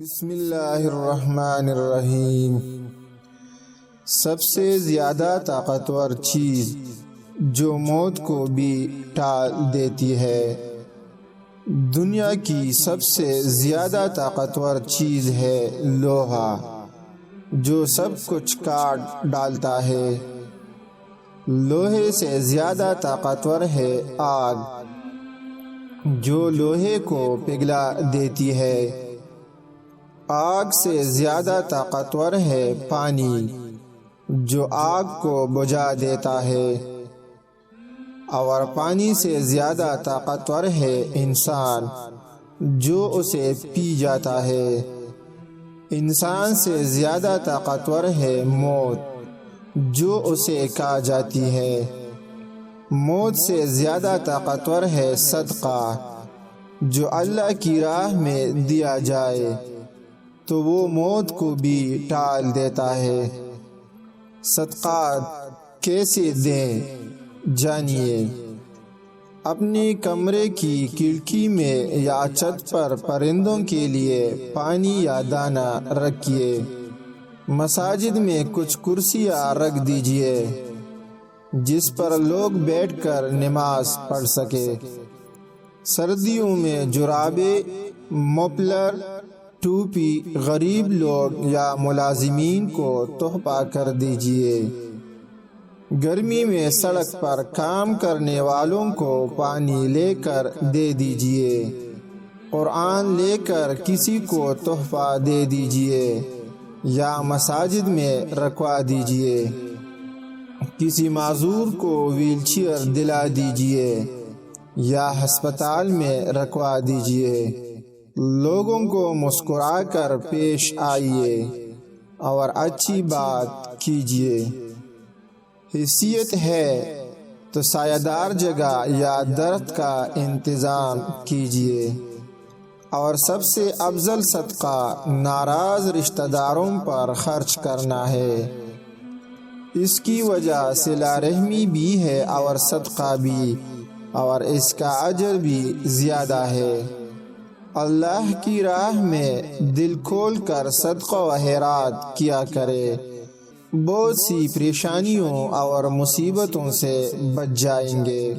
بسم اللہ الرحمن الرحیم۔ سب سے زیادہ طاقتور چیز جو موت کو بھی ٹال دیتی ہے۔ دنیا کی سب سے زیادہ طاقتور چیز ہے لوہا، جو سب کچھ کاٹ ڈالتا ہے۔ لوہے سے زیادہ طاقتور ہے آگ، جو لوہے کو پگھلا دیتی ہے۔ آگ سے زیادہ طاقتور ہے پانی، جو آگ کو بجھا دیتا ہے۔ اور پانی سے زیادہ طاقتور ہے انسان، جو اسے پی جاتا ہے۔ انسان سے زیادہ طاقتور ہے موت، جو اسے کھا جاتی ہے۔ موت سے زیادہ طاقتور ہے صدقہ، جو اللہ کی راہ میں دیا جائے تو وہ موت کو بھی ٹال دیتا ہے۔ صدقات کیسے دیں، جانیے۔ اپنے کمرے کی کھڑکی میں یا چھت پر پرندوں کے لیے پانی یا دانہ رکھیے۔ مساجد میں کچھ کرسیاں رکھ دیجیے جس پر لوگ بیٹھ کر نماز پڑھ سکے۔ سردیوں میں جرابیں، مفلر، ٹوپی غریب لوگ یا ملازمین کو تحفہ کر دیجیے۔ گرمی میں سڑک پر کام کرنے والوں کو پانی لے کر دے دیجیے۔ قرآن لے کر کسی کو تحفہ دے دیجیے یا مساجد میں رکھوا دیجیے۔ کسی معذور کو ویل چیئر دلا دیجیے یا ہسپتال میں رکھوا دیجیے۔ لوگوں کو مسکرا کر پیش آئیے اور اچھی بات کیجیے۔ حیثیت ہے تو سایہ دار جگہ یا درخت کا انتظام کیجیے۔ اور سب سے افضل صدقہ ناراض رشتہ داروں پر خرچ کرنا ہے۔ اس کی وجہ صلہ رحمی بھی ہے اور صدقہ بھی، اور اس کا اجر بھی زیادہ ہے۔ اللہ کی راہ میں دل کھول کر صدقہ و خیرات کیا کرے، بہت سی پریشانیوں اور مصیبتوں سے بچ جائیں گے۔